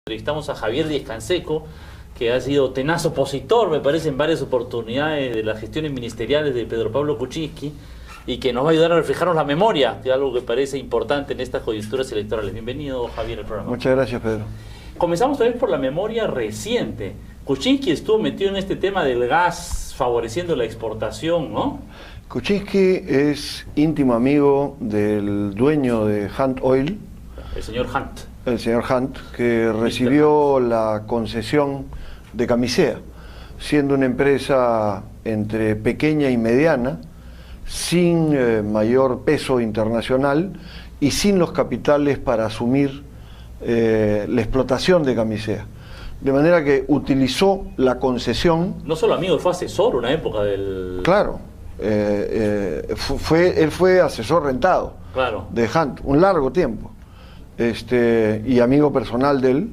Entrevistamos a Javier Díez Canseco, que ha sido tenaz opositor, me parece, en varias oportunidades de las gestiones ministeriales de Pedro Pablo Kuczynski, y que nos va a ayudar a reflejarnos la memoria, que es algo que parece importante en estas coyunturas electorales. Bienvenido, Javier, al programa. Muchas gracias, Pedro. Comenzamos también por la memoria reciente. Kuczynski estuvo metido en este tema del gas, favoreciendo la exportación, ¿no? Kuczynski es íntimo amigo del dueño de Hunt Oil, El señor Hunt. el señor Hunt, que recibió la concesión de Camisea, siendo una empresa entre pequeña y mediana, sin mayor peso internacional y sin los capitales para asumir la explotación de Camisea. De manera que utilizó la concesión. No solo amigo, fue asesor una época del... Claro, él fue asesor rentado, Claro. de Hunt un largo tiempo. Y amigo personal de él,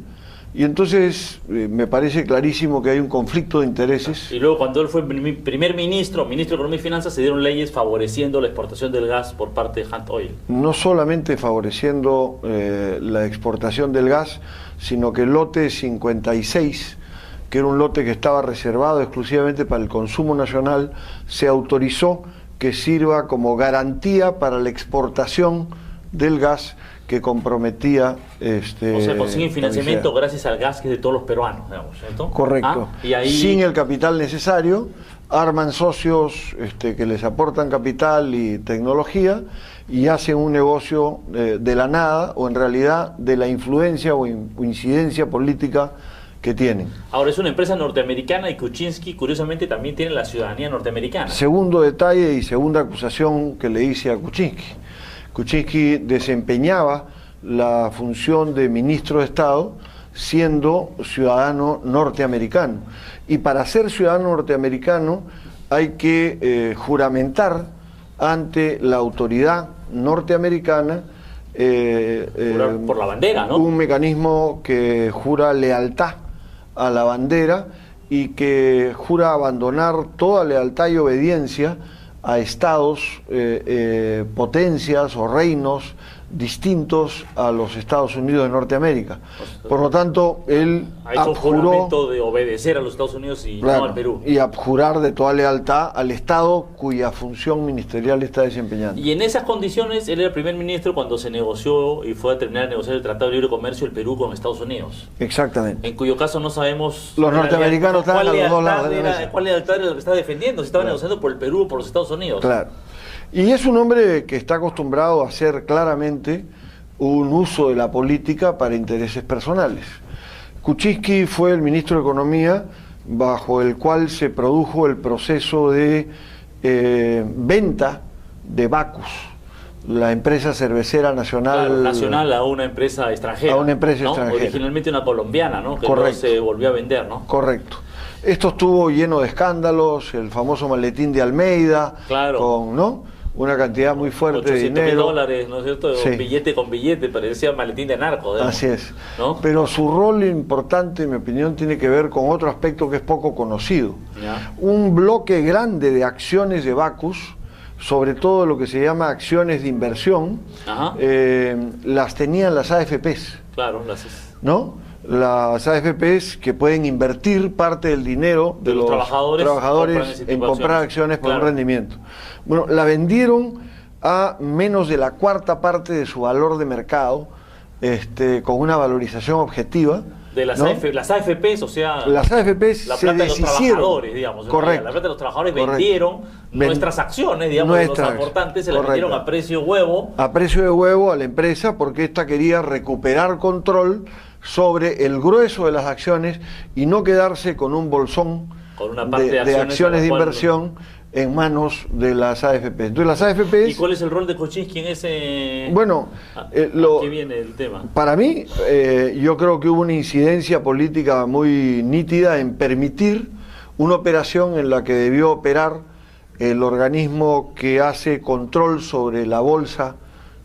y entonces me parece clarísimo que hay un conflicto de intereses. Y luego cuando él fue primer ministro, ministro de Economía y Finanzas, se dieron leyes favoreciendo la exportación del gas por parte de Hunt Oil. No solamente favoreciendo la exportación del gas, sino que el lote 56, que era un lote que estaba reservado exclusivamente para el consumo nacional, se autorizó que sirva como garantía para la exportación del gas que comprometía o sea, consiguen financiamiento gracias al gas que es de todos los peruanos, digamos, ¿cierto? Correcto. Y ahí... Sin el capital necesario, arman socios que les aportan capital y tecnología y hacen un negocio de la nada, o en realidad de la influencia o incidencia política que tienen. Ahora es una empresa norteamericana y Kuczynski, curiosamente, también tiene la ciudadanía norteamericana. Segundo detalle y segunda acusación que le hice a Kuczynski. Kuczynski desempeñaba la función de ministro de Estado siendo ciudadano norteamericano. Y para ser ciudadano norteamericano hay que juramentar ante la autoridad norteamericana Jurar por la bandera, ¿no? Un mecanismo que jura lealtad a la bandera y que jura abandonar toda lealtad y obediencia a estados, potencias o reinos distintos a los Estados Unidos de Norteamérica. Por lo tanto, él ha hecho un juramento de obedecer a los Estados Unidos y claro, no al Perú. Y abjurar de toda lealtad al Estado cuya función ministerial está desempeñando. Y en esas condiciones, él era primer ministro cuando se negoció y fue a terminar de negociar el Tratado de Libre Comercio del Perú con Estados Unidos. Exactamente. En cuyo caso no sabemos... Los norteamericanos estaban a los dos lados de la mesa. ¿Cuál lealtad era lo que estaba defendiendo? Si estaba negociando por el Perú o por los Estados Unidos. Claro. Y es un hombre que está acostumbrado a hacer claramente un uso de la política para intereses personales. Kuczynski fue el ministro de Economía bajo el cual se produjo el proceso de venta de Bacus, la empresa cervecera nacional. Claro, nacional a una empresa extranjera. A una empresa, ¿no?, extranjera. Originalmente una colombiana, ¿no? Que correcto, no se volvió a vender, ¿no? Correcto. Esto estuvo lleno de escándalos, el famoso maletín de Almeida, claro, con, ¿no?, una cantidad muy fuerte de dinero. $800.000, ¿no es cierto? Sí. Billete con billete, parecía maletín de narco, digamos. Así es. ¿No? Pero su rol importante, en mi opinión, tiene que ver con otro aspecto que es poco conocido. Ya. Un bloque grande de acciones de Bacus, sobre todo lo que se llama acciones de inversión, las tenían las AFPs. Claro, ¿no? Las AFPs que pueden invertir parte del dinero de los trabajadores en comprar acciones por un rendimiento. Bueno, la vendieron a menos de la cuarta parte de su valor de mercado, con una valorización objetiva. De las, ¿no?, las AFPs, o sea, las AFPs la se plata de los deshicieron. Trabajadores, digamos. Correcto. La plata de los trabajadores Correcto. vendieron nuestras acciones, digamos, de los aportantes, se las vendieron a precio de huevo. A precio de huevo a la empresa, porque ésta quería recuperar control sobre el grueso de las acciones y no quedarse con un bolsón con una parte de acciones de inversión en manos de las AFPs. Entonces las AFPs... ¿Y cuál es el rol de Kuczynski en ese...? Bueno, ¿qué viene el tema? Para mí, yo creo que hubo una incidencia política muy nítida en permitir una operación en la que debió operar el organismo que hace control sobre la bolsa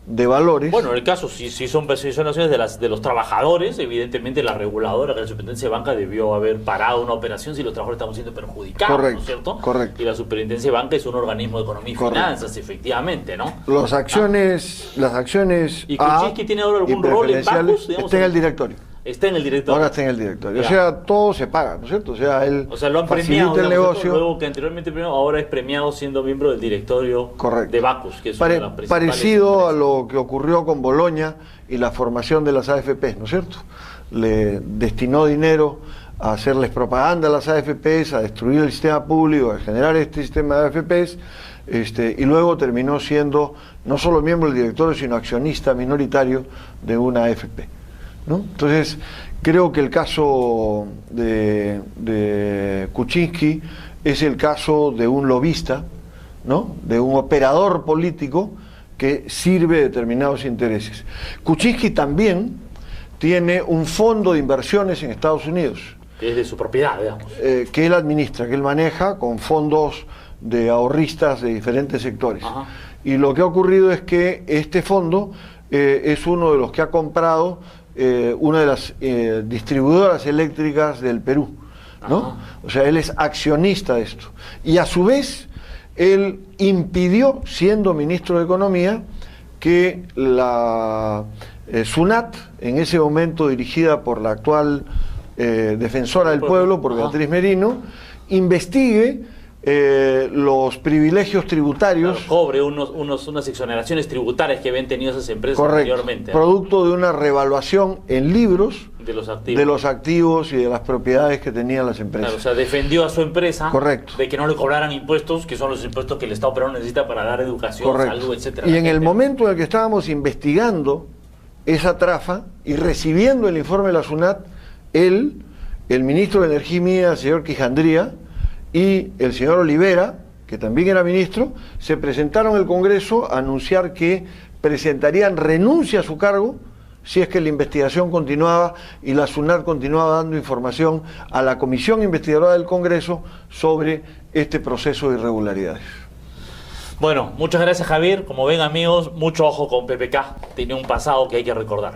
de valores. Bueno, en el caso, si son acciones de los trabajadores, evidentemente la reguladora, que es la Superintendencia de Banca, debió haber parado una operación si los trabajadores estaban siendo perjudicados, correcto, ¿no es cierto? Correcto. Y la Superintendencia de Banca es un organismo de economía y finanzas, efectivamente, ¿no? Las acciones ¿Y Kuczynski tiene ahora algún rol en Bacus? Está en el directorio. Está en el directorio. Ahora está en el directorio. Ya. O sea, todo se paga, ¿no es cierto? O sea, él Lo han facilita premiado, el digamos, negocio. luego que anteriormente premiado, ahora es premiado siendo miembro del directorio Correcto. de Bacus, que es una de las principales Parecido a empresas. lo que ocurrió con Boloña y la formación de las AFPs, ¿no es cierto? Le destinó dinero a hacerles propaganda a las AFPs, a destruir el sistema público, a generar este sistema de AFPs, y luego terminó siendo no solo miembro del directorio, sino accionista minoritario de una AFP, ¿no? Entonces, creo que el caso de Kuczynski es el caso de un lobista, ¿no? De un operador político que sirve a determinados intereses. Kuczynski también tiene un fondo de inversiones en Estados Unidos, Que es de su propiedad, digamos. que él administra, que él maneja con fondos de ahorristas de diferentes sectores. Ajá. Y lo que ha ocurrido es que este fondo es uno de los que ha comprado una de las distribuidoras eléctricas del Perú, ¿no? Ajá. O sea, él es accionista de esto. Y a su vez, él impidió, siendo ministro de Economía, que la SUNAT, en ese momento dirigida por la actual defensora del pueblo, por Beatriz Merino, investigue los privilegios tributarios. Claro, cobre unas exoneraciones tributarias que habían tenido esas empresas Correcto, anteriormente. producto de una revaluación en libros De los activos. y de las propiedades que tenían las empresas. Claro, o sea, defendió a su empresa. Correcto. De que no le cobraran impuestos, que son los impuestos que el Estado peruano necesita para dar educación, Correcto. salud, etcétera. Y en el momento en el que estábamos investigando esa trafa y recibiendo el informe de la SUNAT, él, el ministro de Energía y Minas, el señor Quijandría, y el señor Olivera, que también era ministro, se presentaron al Congreso a anunciar que presentarían renuncia a su cargo si es que la investigación continuaba y la SUNAT continuaba dando información a la Comisión Investigadora del Congreso sobre este proceso de irregularidades. Bueno, muchas gracias, Javier. Como ven, amigos, mucho ojo con PPK. Tiene un pasado que hay que recordar.